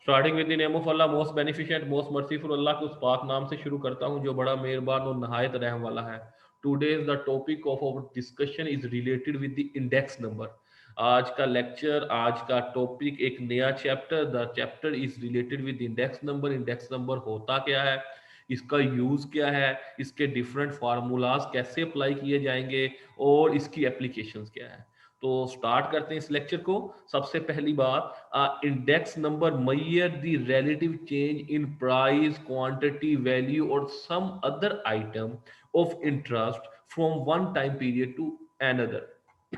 Starting with the name of Allah most beneficent most merciful. अल्लाह के उस पाक नाम से शुरू करता हूँ जो बड़ा मेहरबान और नहायत रहम वाला है। Today's the topic of our discussion is related with the index number. आज का लेक्चर, आज का टॉपिक एक नया chapter, the chapter is related with index number. Index number होता क्या है, इसका यूज क्या है, इसके डिफरेंट फार्मूलाज कैसे अप्लाई किए जाएंगे और इसकी एप्लीकेशंस क्या है। तो स्टार्ट करते हैं इस लेक्चर को। सबसे पहली बात, index number measure the relative change in price, quantity, value और some other item of interest from one time period to another.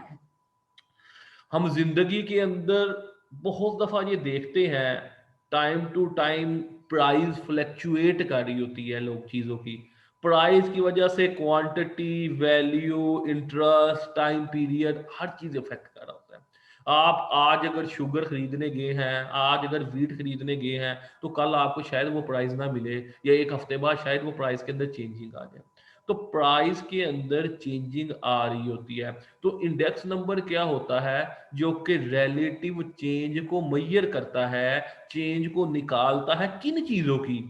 हम जिंदगी के अंदर बहुत दफा ये देखते हैं, time to time price fluctuate कर रही होती है लोग चीजों की। प्राइस की वजह से quantity, value, interest, time period हर चीज इफेक्ट कर रहा होता है। आप आज अगर शुगर खरीदने गए हैं, आज अगर वीट खरीदने गए हैं, तो कल आपको शायद वो प्राइस ना मिले, या एक हफ्ते बाद शायद वो प्राइस के अंदर चेंजिंग आ जाए। तो प्राइस के अंदर चेंजिंग आ रही होती है। तो इंडेक्स नंबर क्या होता है, जो कि रिलेटिव चेंज को मैयर करता है, चेंज को निकालता है। किन चीजों की?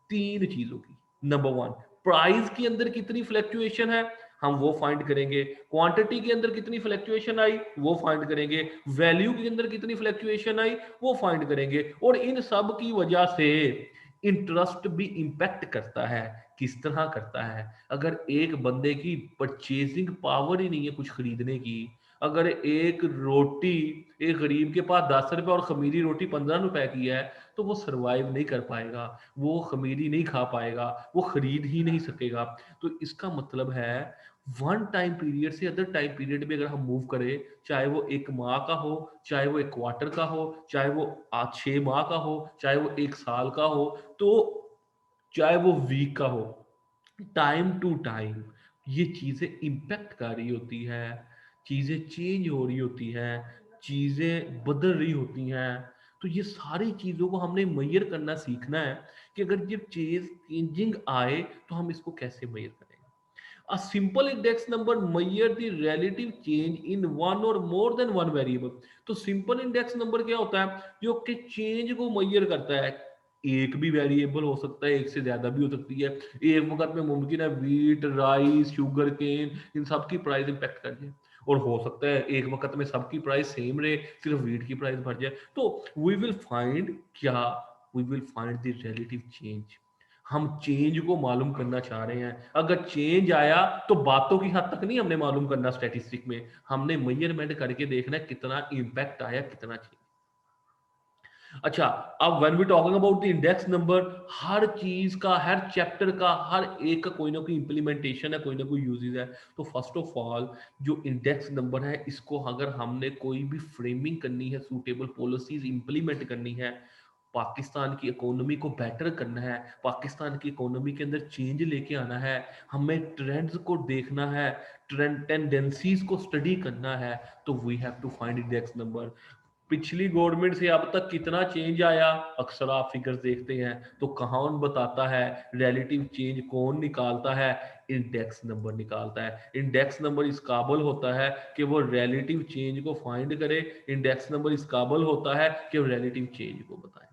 तीन चीजों की। नंबर वन, प्राइस के अंदर कितनी फ्लैक्चुएशन है, हम वो फाइंड करेंगे। क्वांटिटी के अंदर कितनी फ्लैक्चुएशन आई, वो फाइंड करेंगे। वैल्यू के अंदर कितनी फ्लैक्चुएशन आई, वो फाइंड करेंगे। और इन सब की वजह से इंटरेस्ट भी इंपैक्ट करता है। किस तरह करता है? अगर एक बंदे की परचेजिंग पावर ही नहीं है कुछ खरीदने की, अगर एक रोटी, एक गरीब के पास 10 रुपए और खमीरी रोटी 15 रुपए की है, तो वो सरवाइव नहीं कर पाएगा, वो खमीरी नहीं खा पाएगा, वो खरीद ही नहीं सकेगा। तो इसका मतलब है वन टाइम पीरियड से अदर टाइम पीरियड में अगर हम मूव करें, चाहे वो एक माह का हो, चाहे वो एक क्वार्टर का हो, चाहे वो 6 माह का हो, चाहे वो एक साल का हो, तो चाहे वो वीक का हो, टाइम टू टाइम ये चीजें इम्पैक्ट कर रही होती है, चीजें चेंज हो रही होती हैं, चीजें बदल रही होती हैं। तो ये सारी चीजों को हमने मैयर करना सीखना है कि अगर जब चीज चेंजिंग आए तो हम इसको कैसे मैयर करेंगे। A simple index number measure the relative change in one or more than one variable। तो सिंपल इंडेक्स नंबर क्या होता है, जो कि चेंज को मैयर करता है। एक भी वेरिएबल हो सकता है, एक से ज्यादा भी हो सकती है। एक वक्त में मुमकिन है वीट, राइस, शुगर केन, इन सब की प्राइस इंपैक्ट कर जाए, और हो सकता है एक वक्त में सबकी प्राइस सेम रहे, सिर्फ वीट की प्राइस बढ़ जाए। तो वी विल फाइंड क्या, we will find the relative change. हम चेंज को मालूम करना चाह रहे हैं। अगर चेंज आया तो बातों की हद तक नहीं हमने मालूम करना स्टैटिस्टिक में, हमने मेजरमेंट करके देखना है कितना इंपैक्ट आया, कितना चेंज। अच्छा, अब when we talking about the index number, हर चीज का, हर चैप्टर का, हर एक का कोई ना कोई इंप्लीमेंटेशन है, कोई ना कोई यूजेस है। तो फर्स्ट ऑफ ऑल जो इंडेक्स नंबर है, इसको अगर हमने कोई भी फ्रेमिंग करनी है, सूटेबल पॉलिसीज इंप्लीमेंट करनी है, पाकिस्तान की इकोनॉमी को बेटर करना है, पाकिस्तान की इकोनॉमी के अंदर चेंज लेके आना है, हमें ट्रेंड्स को देखना है, ट्रेंड टेंडेंसीज को स्टडी करना है, तो we have to find index number. पिछली गवर्नमेंट से अब तक कितना चेंज आया, अक्सर आप फिगर्स देखते हैं, तो कौन बताता है रिलेटिव चेंज, कौन निकालता है? इंडेक्स नंबर निकालता है। इंडेक्स नंबर इस काबल होता है कि वो रिलेटिव चेंज को फाइंड करे, इंडेक्स नंबर इस काबल होता है कि वो रिलेटिव चेंज को बताए।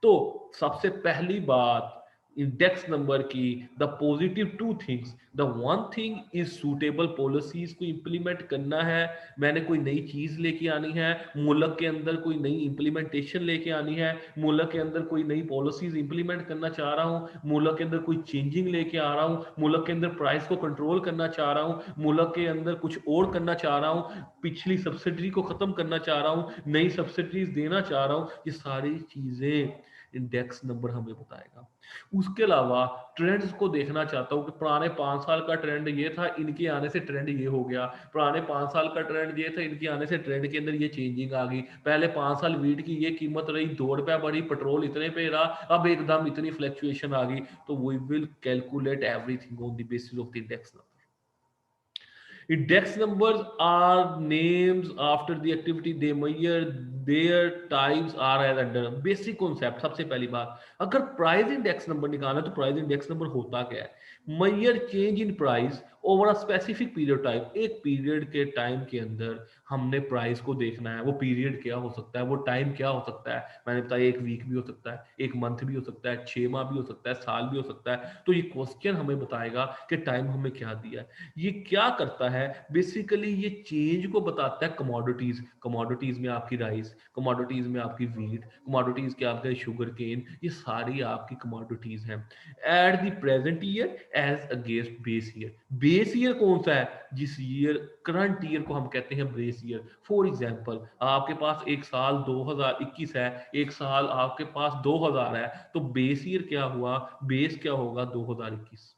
तो सबसे पहली बात इंडेक्स नंबर की, the positive two things. The one thing is suitable policies को इंप्लीमेंट करना है। मैंने कोई नई चीज लेके आनी है, मुल्क के अंदर कोई नई इंप्लीमेंटेशन लेके आनी है, मुल्क के अंदर कोई नई पॉलिसीज इंप्लीमेंट करना चाह रहा हूँ, मुल्क के अंदर कोई चेंजिंग लेके आ रहा हूँ, मुल्क के अंदर प्राइस को कंट्रोल करना चाह रहा हूँ, मुल्क के अंदर कुछ और करना चाह रहा हूँ, पिछली सब्सिडी को खत्म करना चाह रहा हूँ, नई सब्सिडीज देना चाह रहा हूँ। ये सारी चीजें इंडेक्स नंबर हमें बताएगा। उसके अलावा ट्रेंड्स को देखना चाहता हूँ कि पुराने 5 साल का ट्रेंड ये था, इनके आने से ट्रेंड ये हो गया, पुराने 5 साल का ट्रेंड ये था, इनके आने से ट्रेंड के अंदर ये चेंजिंग आ गई। पहले 5 साल वीट की ये कीमत रही, 2 रुपया बढ़ी, पेट्रोल इतने पे रहा, अब एकदम इतनी फ्लैक्चुएशन आ गई। तो we will calculate everything on the basis of the index number. Index numbers are names after the activity they measure. Their types are as under. Basic concept. सबसे पहली बात, अगर प्राइस इंडेक्स नंबर निकालना है तो प्राइस इंडेक्स नंबर होता क्या है? Major change in price over a specific period time. एक पीरियड के टाइम के अंदर हमने प्राइस को देखना है। वो पीरियड क्या हो सकता है, वो टाइम क्या हो सकता है? मैंने बताया एक वीक भी हो सकता है, एक मंथ भी हो सकता है, 6 माह भी हो सकता है, साल भी हो सकता है। तो ये क्वेश्चन हमें बताएगा कि टाइम हमें क्या दिया है। ये क्या करता है? बेसिकली ये चेंज को बताता है कमोडिटीज। कमोडिटीज में आपकी राइस, कमोडिटीज में आपकी वीट, कमोडिटीज के आपके शुगर केन, ये सारी आपकी कमोडिटीज हैं at the present year as against base year. Base year कौन सा है? जिस ईयर करंट ईयर को हम कहते हैं बेस ईयर। फॉर एग्जांपल, आपके पास एक साल 2021 है, एक साल आपके पास 2000 है, तो बेस ईयर क्या हुआ? बेस क्या होगा? 2021।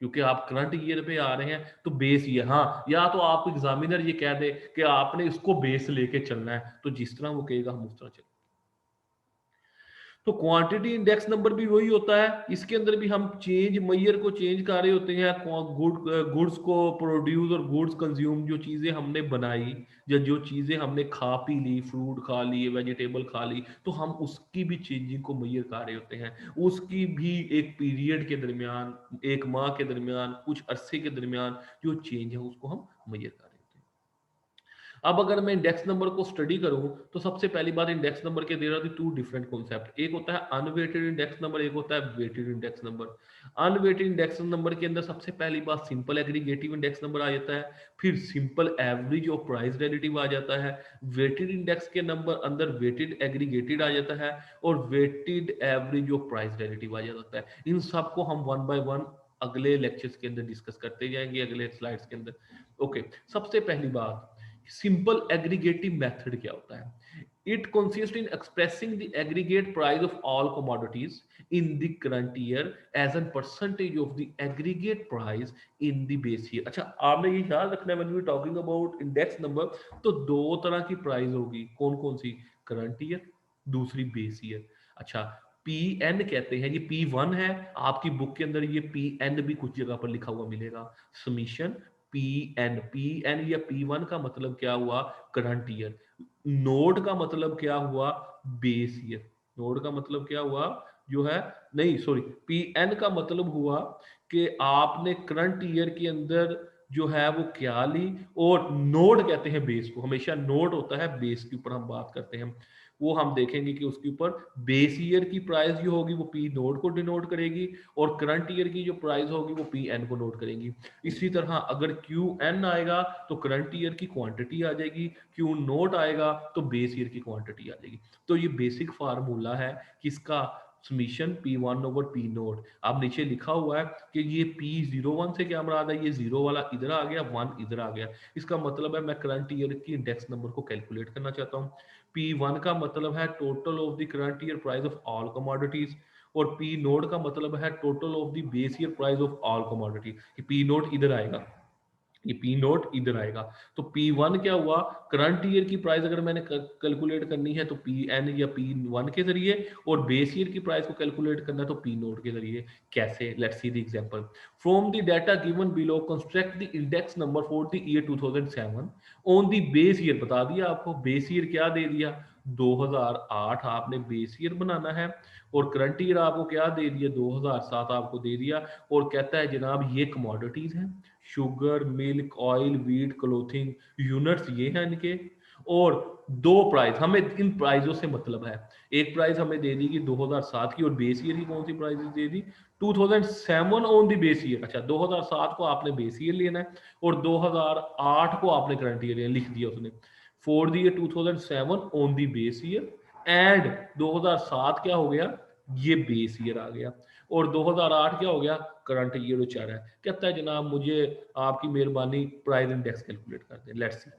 क्योंकि आप करंट ईयर पे आ रहे हैं तो बेस ईयर। हाँ, या तो आप एग्जामिनर ये कह दे कि आपने इसको बेस लेके चलना है, तो जिस तरह वो कहेगा हम उस तरह चलेंगे। तो क्वांटिटी इंडेक्स नंबर भी वही होता है। इसके अंदर भी हम चेंज मैयर को चेंज कर रहे होते हैं, गुड्स को प्रोड्यूस और गुड्स कंज्यूम, जो चीजें हमने बनाई या जो चीजें हमने खा पी ली, फ्रूट खा ली, वेजिटेबल खा ली, तो हम उसकी भी चेंजिंग को मैयर कर रहे होते हैं। उसकी भी एक पीरियड के दरमियान, एक माह के दरमियान, कुछ अरसे के दरमियान जो चेंज है उसको हम मैयर कर रहे होते हैं। अब अगर मैं इंडेक्स नंबर को स्टडी करूं तो सबसे पहली बात, इंडेक्स नंबर के there are two different concept. एक होता है अनवेटेड इंडेक्स नंबर, एक होता है weighted index number. Unweighted index number के अंदर सबसे पहली बात सिंपल एग्रीगेटिव इंडेक्स नंबर आ जाता है, फिर सिंपल एवरेज और प्राइस रिलेटिव आ जाता है। वेटेड इंडेक्स के नंबर अंदर वेटेड एग्रीगेटेड आ जाता है और वेटेड एवरेज और प्राइस रिलेटिव आ जाता है। इन सबको हम वन बाय वन अगले लेक्चर्स के अंदर डिस्कस करते जाएंगे, अगले स्लाइड्स के अंदर। ओके, सबसे पहली बात, सिंपल एग्रीगेटिव मेथड क्या होता है? It consist in expressing the aggregate price of all commodities in the current year as an percentage of the aggregate price in the base year. अच्छा, आपने ये याद रखना है, when we talking about index number, तो दो तरह की प्राइस होगी। कौन कौन सी? करंट ईयर, दूसरी बेस ईयर। अच्छा, पी एन कहते हैं, ये पी वन है आपकी बुक के अंदर, ये पी एन भी कुछ जगह पर लिखा हुआ मिलेगा, summation P N. P N या पी वन का मतलब क्या हुआ? Current year. नोड का मतलब क्या हुआ? Base year. नोड का मतलब क्या हुआ? जो है, नहीं सॉरी, पी एन का मतलब हुआ कि आपने करंट ईयर के अंदर जो है वो क्या ली, और नोड कहते हैं बेस को, हमेशा नोड होता है बेस के ऊपर हम बात करते हैं। वो हम देखेंगे कि उसके ऊपर बेस ईयर की प्राइस जो होगी वो पी नोड को डिनोट करेगी, और करंट ईयर की जो प्राइस होगी वो पी एन को नोट करेगी। इसी तरह अगर क्यू एन आएगा तो करंट ईयर की क्वांटिटी आ जाएगी, क्यू नोट आएगा तो बेस ईयर की क्वांटिटी आ जाएगी। तो ये बेसिक फार्मूला है किसका? Summation P one over P note. अब नीचे लिखा हुआ है कि ये पी जीरो वन से क्या मुराद है? ये जीरो वाला इधर आ गया, वन इधर आ गया। इसका मतलब है मैं करंट ईयर की इंडेक्स नंबर को कैलकुलेट करना चाहता हूँ। पी वन का मतलब है total of the current year price of all commodities, और पी नोट का मतलब है total of the base year price of all commodity. P note इधर आएगा, ये पी नोट इधर आएगा। तो पी वन क्या हुआ? करंट ईयर की प्राइस अगर मैंने कैलकुलेट करनी है तो पी एन या पी वन के जरिए, और बेस ईयर की प्राइस को कैलकुलेट करना है तो पी नोट के जरिए। कैसे? Let's see the example. From the data given below construct the index number for the year 2007 on the base year. बता दिया आपको, बेस ईयर क्या दे दिया? 2008 आपने बेस ईयर बनाना है, और करंट ईयर आपको क्या दे दिया? 2007 आपको दे दिया। और कहता है जनाब ये कमोडिटीज हैं, sugar, milk, oil, wheat, clothing, units ये हैं इनके। और दो प्राइस हमें, इन प्राइसों से मतलब है, एक प्राइस हमें दे दी कि 2007 की, और बेस ईयर की कौन सी प्राइस दे दी? 2007 ऑन द बेस ईयर। अच्छा, 2007 को आपने बेस ईयर लेना है और 2008 को आपने करंट ईयर लिख दिया उसने। For the year 2007 on the base year, and 2007 क्या हो गया? ये बेस ईयर आ गया, और 2008 क्या हो गया? करंट ईयर चाह रहा है। कहता है जनाब मुझे आपकी मेहरबानी प्राइस इंडेक्स कैलकुलेट कर दें। Let's see.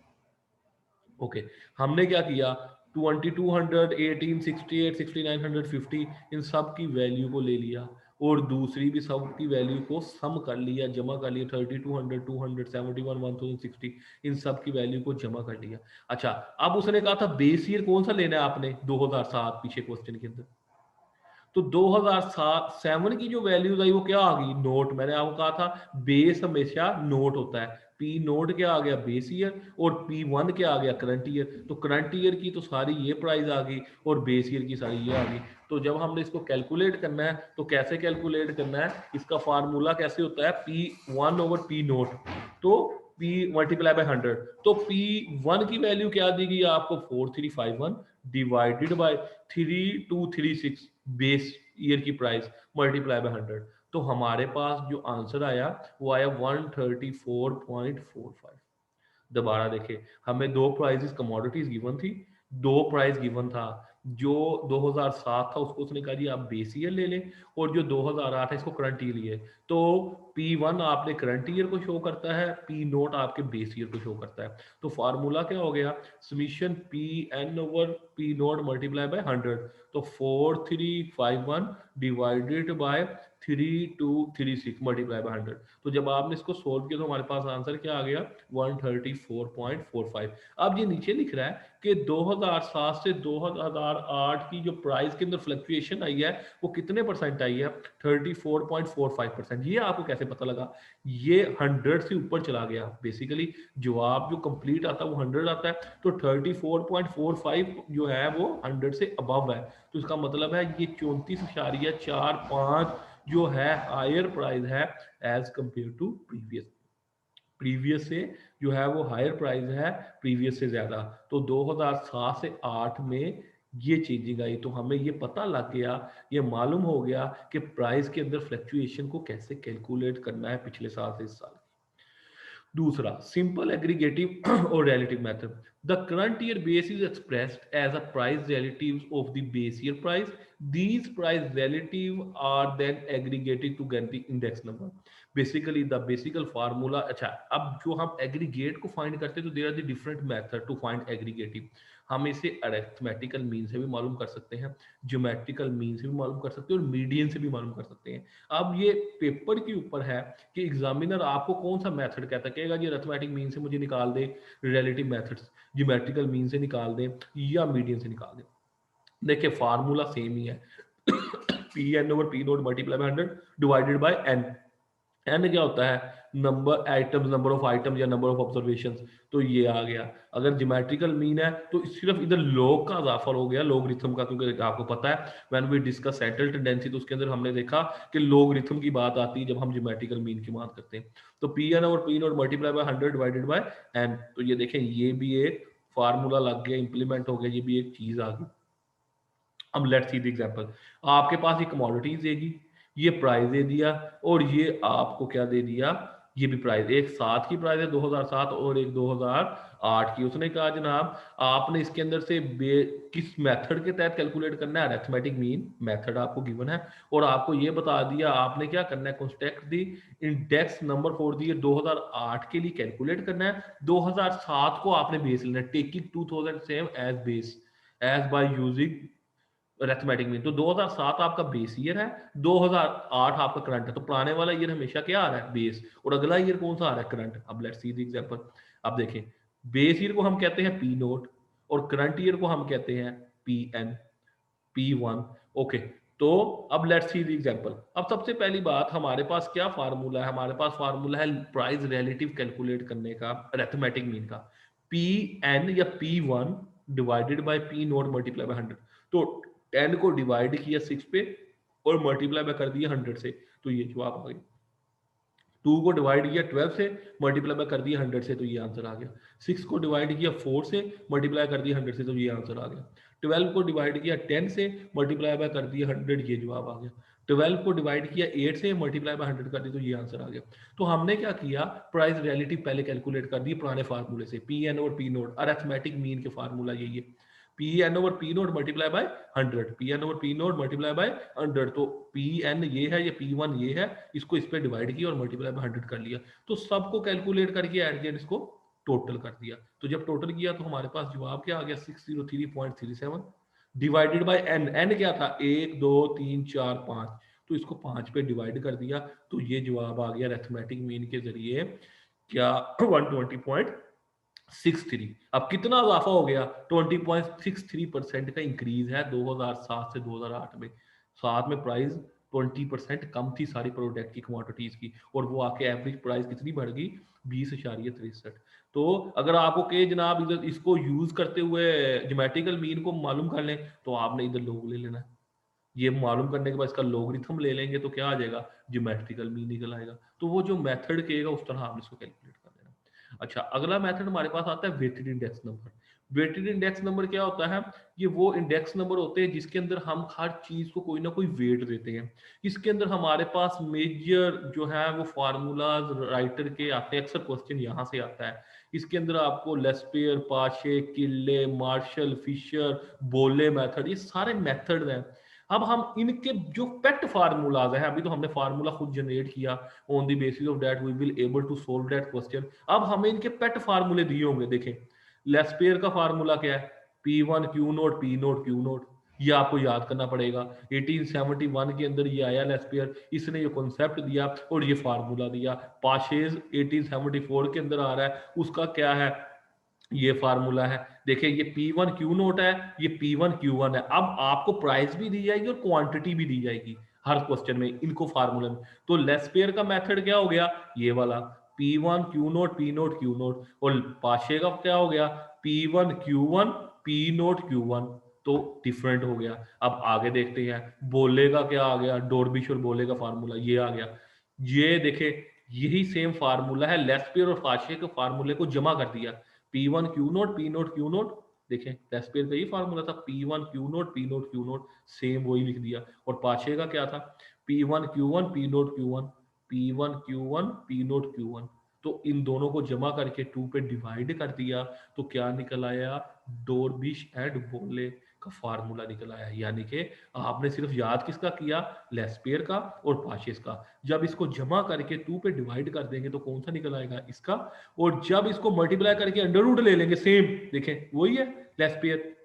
ओके, हमने क्या किया? 2200, 1868, 6950, इन सब की वैल्यू को ले लिया, और दूसरी भी सब की वैल्यू को सम कर लिया, जमा कर लिया। 3200, 200, 71, 1060, इन सब की वैल्यू को जमा कर लिया। अच्छा, अब उसने कहा था बेस ईयर कौन सा लेना है आपने? 2007 पीछे क्वेश्चन के अंदर। तो 2007 की जो वैल्यूज आई वो क्या आ गई? नोट। मैंने आपको कहा था बेस हमेशा नोट होता है, पी नोट क्या आ गया बेस ईयर, और पी वन क्या आ गया करंट ईयर। तो करंट ईयर की तो सारी ये प्राइस आ गई और बेस ईयर की सारी ये आ गई। तो जब हमने इसको कैलकुलेट करना है तो कैसे कैलकुलेट करना है, इसका फार्मूला कैसे होता है, P one over P note, तो पी मल्टीप्लाई बाय 100। तो पी वन की वैल्यू क्या दी गई आपको 4351 डिवाइडेड बाय 3236 बेस ईयर की प्राइस मल्टीप्लाई बाय 100। तो हमारे पास जो आंसर आया वो आया 134.45। दोबारा देखें, हमें दो प्राइजेस कमोडिटीज गिवन थी, दो प्राइस गिवन था। जो 2007 था उसको उसने कहा जी आप बेस ईयर ले लें, और जो 2008 है इसको करंट ईयर लिए। तो P1 आपने करंट ईयर को शो करता है, P नोट आपके बेस ईयर को शो करता है। तो फार्मूला क्या हो गया, summation Pn over P note multiply by 100। तो 4351 डिवाइडेड बाय 3236 मल्टीप्लाई बाय 100। तो जब आपने इसको सोल्व किया तो हमारे पास आंसर क्या आ गया 134.45। अब ये नीचे लिख रहा है कि 2007 से 2008 की जो प्राइस के अंदर फ्लक्चुएशन आई है वो कितने परसेंट आई है, 34.45%। ये आपको कैसे पता लगा, ये 100 से ऊपर चला गया। बेसिकली जवाब जो कंप्लीट आता है वो 100 आता है, तो 34.45 जो है वो 100 से अबव है। तो इसका मतलब है ये 34.45 जो है हायर प्राइस है एज कंपेयर टू प्रीवियस से जो है वो हायर प्राइस है प्रीवियस से ज्यादा। तो 2007 से 8 में ये चेंजिंग आई, तो हमें ये पता लग गया, ये मालूम हो गया कि प्राइस के अंदर फ्लक्चुएशन को कैसे कैलकुलेट करना है पिछले साल से इस साल। दूसरा, सिंपल एग्रीगेटिव और relative method. The current year base is expressed as a price relative of the base year price. These price relative are then aggregated to get the index number. Basically the basic formula। अच्छा, अब जो हम aggregate को find करते हैं तो there are the different method to find aggregative. हम इसे अरिथमेटिकल मीन से भी मालूम कर सकते हैं, ज्योमेट्रिकल मीन से भी मालूम कर सकते हैं, और मीडियन से भी मालूम कर सकते हैं। अब ये पेपर के ऊपर है कि एग्जामिनर आपको कौन सा मेथड कहता है, कहेगा जी अरिथमेटिक मीन से मुझे निकाल दे, रिलेटिव मेथड्स ज्योमेट्रिकल मीन से निकाल दे, या मीडियन से निकाल दे। देखिए फार्मूला सेम ही है, P N over P naught multiply by 100 divided by N. N क्या होता है, number items, number of items या नंबर ऑफ ऑब्जर्वेशन। तो ये आ गया। अगर ज्योमेट्रिकल मीन है तो सिर्फ इधर लॉग का इजाफा हो गया, लॉगरिथम का, क्योंकि आपको पता है when we discuss central tendency तो उसके अंदर हमने देखा कि लॉगरिथम की बात आती है जब हम ज्योमेट्रिकल मीन की बात करते हैं। तो पी एन और P naught multiply by 100 divided by N. तो ये देखें ये भी एक फार्मूला लग गया, इंप्लीमेंट हो गया, ये भी एक चीज आ गई। अब लेट्स सी द एग्जांपल। आपके पास ये कमोडिटीज देगी, ये प्राइस दे दिया, और ये आपको क्या दे दिया, ये भी प्राइस, एक साथ की प्राइस है 2007 और एक 2008 की। उसने कहा जनाब आपने इसके अंदर से किस मेथड के तहत कैलकुलेट करना है, अरिथमेटिक मीन मेथड आपको गिवन है, और आपको ये बता दिया आपने क्या करना है, construct the index number for the 2008 के लिए कैलकुलेट करना है, 2007 को आपने बेस लेना है, taking 2007 as base as by using arithmetic mean. तो 2007 आपका बेस ईयर है, 2008 आपका करंट है। तो पुराने वाला ईयर हमेशा क्या आ रहा है बेस, और अगला ईयर कौन सा आ रहा है करंट। अब लेट्स सी द एग्जांपल। अब देखें बेस ईयर को हम कहते हैं पी नोट, और करंट ईयर को हम कहते हैं P N, P one. Okay, तो अब लेट्स सी द एग्जांपल। अब सबसे पहली बात, हमारे पास क्या फार्मूला है, हमारे पास फार्मूला है प्राइस रिलेटिव कैलकुलेट करने का अरिथमेटिक मीन का, पी एन या P one divided by P naught multiply by 100। तो 10 को डिवाइड किया 6 पे और मल्टीप्लाई बाय कर दिया 100 से, तो ये जवाब आ गया। 2 को डिवाइड किया 12 से, मल्टीप्लाई बाय कर दिया 100 से, तो ये आंसर आ गया। 6 को डिवाइड किया 4 से, मल्टीप्लाई कर दिया 100 से, तो ये आंसर आ गया। 12 को डिवाइड किया 10 से, मल्टीप्लाई बाय कर दिया 100, ये जवाब आ गया। 12 को डिवाइड किया 8 से, मल्टीप्लाई बाय 100 कर दी, तो ये आंसर आ गया। तो हमने क्या किया, प्राइस रिलेटिव पहले कैलकुलेट कर दी पुराने फार्मूले से, पी एन और पी नोट, अरिथमेटिक मीन के फार्मूला यही है, P N over P naught multiply by 100, P N over P naught multiply by 100। तो पी एन ये है, ये पी वन ये है, इसको इस पे डिवाइड किया और मल्टीप्लाई बाय 100 कर लिया, तो सबको कैलकुलेट करके एट द एंड इसको टोटल कर दिया। तो जब टोटल किया तो हमारे पास जवाब क्या आ गया 603.37 डिवाइडेड बाय एन। एन क्या था 1 2 3 4 5, तो इसको 5 पे डिवाइड कर दिया, तो ये जवाब आ गया अरिथमेटिक मीन के जरिए क्या 120.63। अब कितना इजाफा हो गया, 20.63% का इंक्रीज है 2007 से 2008 में। साथ में प्राइस 20% कम थी सारी प्रोडक्ट की क्वांटिटीज की, और वो आके एवरेज प्राइस कितनी बढ़ गई, 20.63। तो अगर आपको कहे जनाब इधर इसको यूज करते हुए ज्योमेट्रिकल मीन को मालूम कर लें, तो आपने इधर लोग ले लेना है। ये मालूम करने के बाद इसका लॉगरिथम ले लेंगे तो क्या आ जाएगा, ज्योमेट्रिकल मीन निकल आएगा। तो वो जो मेथड कहेगा उस तरह आपने इसको कैलकुलेट कर देना। अच्छा, अगला मेथड हमारे पास आता है weighted index number. Weighted index number क्या होता है, ये वो इंडेक्स नंबर होते हैं जिसके अंदर हम हर चीज को कोई ना कोई वेट देते हैं। इसके अंदर हमारे पास मेजर जो है वो फार्मूलाज राइटर के आते हैं, अक्सर क्वेश्चन यहाँ से आता है। इसके अंदर आपको लेस्पेयर, पाशे, किल्ले, मार्शल, फिशर, बोले मेथड, ये सारे मेथड हैं। अब हम इनके जो पेट फार्मूलाज है, अभी तो हमने फार्मूला खुद जनरेट किया, on the basis of that we will able to solve that question. अब हमें इनके पेट फार्मूले दिए होंगे। देखें, लेस्पेयर का फार्मूला क्या है, P1 Q note P note Q note, ये आपको याद करना पड़ेगा। 1871 के अंदर ये आया लेस्पेयर, इसने ये कॉन्सेप्ट दिया और ये फार्मूला दिया। पाशेज 1874 के अंदर आ रहा है, उसका क्या है, ये फार्मूला है। देखिए ये P1 Q नोट है, ये P1 Q1 है। अब आपको प्राइस भी दी जाएगी और क्वांटिटी भी दी जाएगी हर क्वेश्चन में इनको फार्मूले में। तो लेस्पेयर का मेथड क्या हो गया, ये वाला P1 Q note P note Q note, और पाशे का क्या हो गया, P1 Q1 P note Q1। तो डिफरेंट हो गया। अब आगे देखते हैं, बोले का क्या आ गया, डॉर्बिश और बोले का फार्मूला ये आ गया। ये देखे, यही सेम फार्मूला है, लेस्पेयर और पाशे के फार्मूले को जमा कर दिया। P1 Q note P note Q note, देखें लेस्पेयर का ये फार्मूला था, P1 Q note P note Q note, same वही लिख दिया। और पाशे का क्या था, P1 Q1 P note Q1, P1 Q1 P note Q1। तो इन दोनों को जमा करके 2 पे डिवाइड कर दिया, तो क्या निकल आया, डॉर्बिश एंड बोले का फार्मूला निकल आया। यानी कि आपने सिर्फ याद किसका किया, लेस्पेयर का और पाशेस का। जब इसको जमा करके 2 पे डिवाइड कर देंगे तो कौन सा निकल आएगा, इसका। और जब इसको मल्टीप्लाई करके अंडर रूट ले लेंगे, सेम देखें वही है Laspeyres,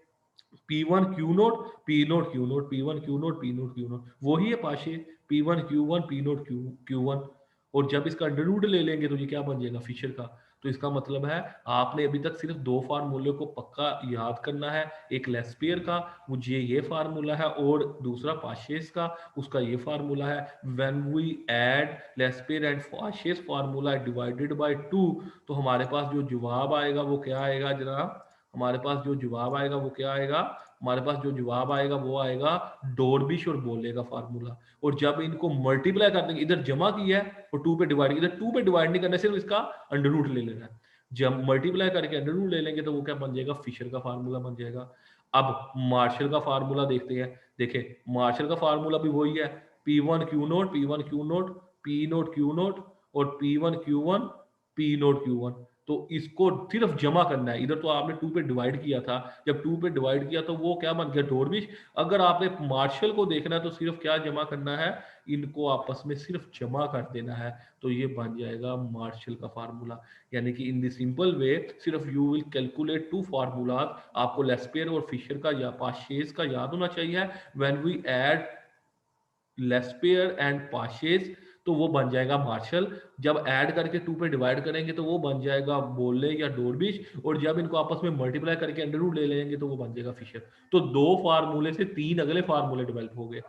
P1 Q note P note Q note, P1 Q note P note Q note, वही है पाशे, P1 Q1 P note Q1। और जब इसका अंडर रूट ले लेंगे तो ये क्या बन जाएगा, फिशर का। तो इसका मतलब है आपने अभी तक सिर्फ दो फार्मूले को पक्का याद करना है, एक लेस्पेयर का, मुझे ये फार्मूला है, और दूसरा पाशेस का, उसका ये फार्मूला है। When we add Laspeyres and Paasche's formula divided by 2, तो हमारे पास जो जवाब आएगा वो क्या आएगा जनाब, हमारे पास जो जवाब आएगा वो क्या आएगा, हमारे पास जो जवाब आएगा वो आएगा डॉर्बिश और बोले का फार्मूला। और जब इनको मल्टीप्लाई कर देंगे, इधर जमा किया है और 2 पे डिवाइड, इधर 2 पे डिवाइड नहीं करना, सिर्फ इसका अंडर रूट ले लेना है। जब मल्टीप्लाई करके अंडर रूट ले लेंगे तो वो क्या बन जाएगा, फिशर का फार्मूला बन जाएगा। अब मार्शल का फार्मूला देखते हैं। देखें मार्शल का फार्मूला भी वही है, P1 Q note P1 Q note P note Q note, और P1 Q1 P note Q1। तो इसको सिर्फ जमा करना है। इधर तो आपने 2 पे डिवाइड किया था, जब 2 पे डिवाइड किया तो वो क्या बन गया, डॉर्बिश। अगर आपने मार्शल को देखना है तो सिर्फ क्या जमा करना है, इनको आपस में सिर्फ जमा कर देना है, तो ये बन जाएगा मार्शल का फार्मूला। यानी कि इन द सिंपल वे सिर्फ यू विल कैलकुलेट 2 फार्मूलाज, आपको लेस्पेयर और फिशर का या पाशेस का याद होना चाहिए। When we add Laspeyres and Paasche's तो वो बन जाएगा मार्शल। जब ऐड करके 2 पे डिवाइड करेंगे तो वो बन जाएगा बोले या डॉर्बिश, और जब इनको आपस में मल्टीप्लाई करके अंडर रूट ले लेंगे तो वो बन जाएगा फिशर। तो 2 फार्मूले से 3 अगले फार्मूले डेवलप हो गए।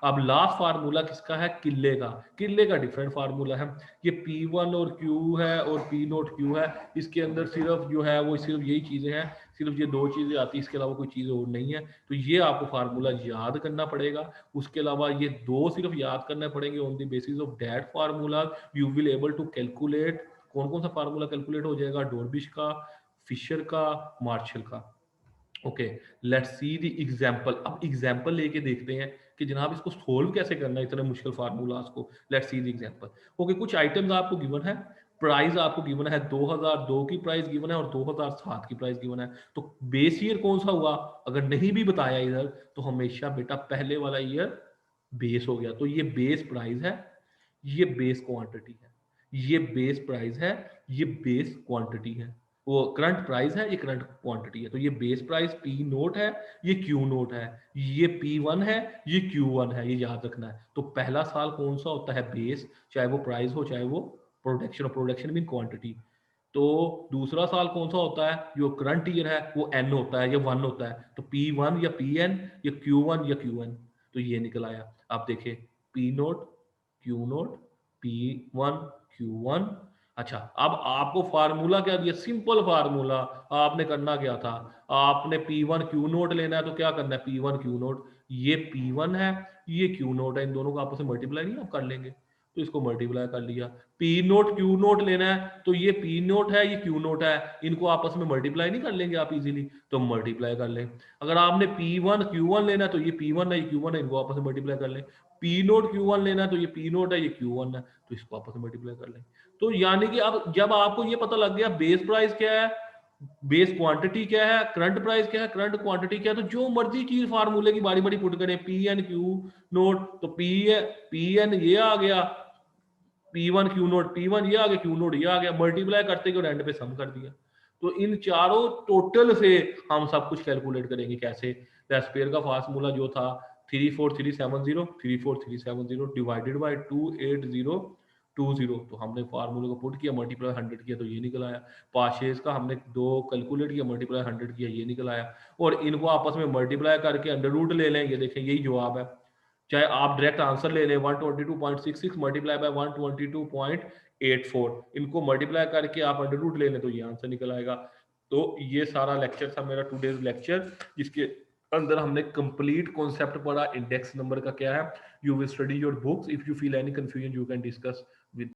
अब लास्ट फार्मूला किसका है, किले का। किले का डिफरेंट फार्मूला है, ये P1 और Q है और P नोट Q है। इसके अंदर सिर्फ जो है वो सिर्फ यही चीजें हैं, सिर्फ ये 2 चीजें आती है, इसके अलावा कोई चीज और नहीं है। तो ये आपको फार्मूला याद करना पड़ेगा। उसके अलावा ये 2 सिर्फ याद करने पड़ेंगे। On the basis of that formula you will able to calculate, कौन कौन सा फार्मूला कैलकुलेट हो जाएगा, डॉर्बिश का, फिशर का, मार्शल का। Okay, let's see the example. अब एग्जांपल लेके देखते हैं कि जनाब इसको सोल्व कैसे करना है इतने मुश्किल फार्मूलाज को। Let's see the example. Okay, कुछ आइटम्स आपको गिवन है, प्राइस आपको गिवन है, 2002 की प्राइस गिवन है और 2007 की प्राइस गिवन है। तो बेस ईयर कौन सा हुआ, अगर नहीं भी बताया इधर तो हमेशा बेटा पहले वाला ईयर बेस हो गया। तो ये बेस प्राइस है, ये बेस क्वांटिटी है, ये बेस प्राइस है, ये बेस क्वांटिटी है। वो करंट प्राइस है, ये करंट क्वांटिटी है। तो ये बेस प्राइस P नोट है, ये Q नोट है, ये P1 है, ये Q1 है, ये याद रखना है। तो पहला साल कौन सा होता है, बेस, चाहे वो प्राइस हो चाहे वो प्रोडक्शन, और प्रोडक्शन मीन क्वांटिटी। तो दूसरा साल कौन सा होता है, जो करंट ईयर है वो N होता है या 1 होता है। तो P1 या PN या Q1 या QN। तो ये निकल आया। आप देखिए P note Q note P one Q one. अच्छा, अब आपको फार्मूला क्या दिया, सिंपल फार्मूला। आपने करना क्या था, आपने पी वन क्यू नोट लेना है तो क्या करना है, पी वन क्यू नोट, ये पी वन है ये क्यू नोट है, इन दोनों को आपस में मल्टीप्लाई नहीं आप कर लेंगे, तो इसको मल्टीप्लाई कर लिया। पी नोट क्यू नोट लेना है तो ये पी नोट है ये क्यू नोट है, इनको आपस में मल्टीप्लाई नहीं कर लेंगे आप इजीली, तो मल्टीप्लाई कर लें। अगर आपने पी वन क्यू वन लेना है तो ये पी वन है ये क्यू वन है, इनको आपस में मल्टीप्लाई कर लें। पी नोट क्यू वन लेना है तो ये पी नोट है ये क्यू वन है, तो इसको आपस में मल्टीप्लाई कर लें। तो यानी कि अब जब आपको ये पता लग गया बेस प्राइस क्या है, बेस क्वांटिटी क्या है, करंट प्राइस क्या है, करंट क्वांटिटी क्या है, तो जो मर्जी चीज फार्मूले की बारी बारी पुट करें, पी एन क्यू नोट तो पी एन ये आ गया, P one Q note P one ये आ गया, क्यू नोट ये आ गया, मल्टीप्लाई करते गए एंड पे सम कर दिया। तो इन चारों टोटल से हम सब कुछ कैलकुलेट करेंगे कैसे, रेस्पेयर का फार्मूला जो था 34370 डिवाइडेड बाय 28020, तो हमने फार्मूले को पुट किया, मल्टीप्लाई 100 किया तो ये निकल आया। पाशेस का हमने 2 कैलकुलेट किया, मल्टीप्लाई 100 किया, ये निकल आया। और इनको आपस में मल्टीप्लाई करके अंडर रूट ले लें, ये देखें यही जवाब है। चाहे आप डायरेक्ट आंसर ले लें 122.66 मल्टीप्लाई बाय 122.84, इनको मल्टीप्लाई करके आप अंडर रूट ले लें तो ये आंसर निकल आएगा। तो ये सारा लेक्चर था मेरा टुडेज लेक्चर, जिसके अंदर हमने कंप्लीट कॉन्सेप्ट पढ़ा इंडेक्स नंबर का क्या है। You will study your books, if you feel any confusion you can discuss with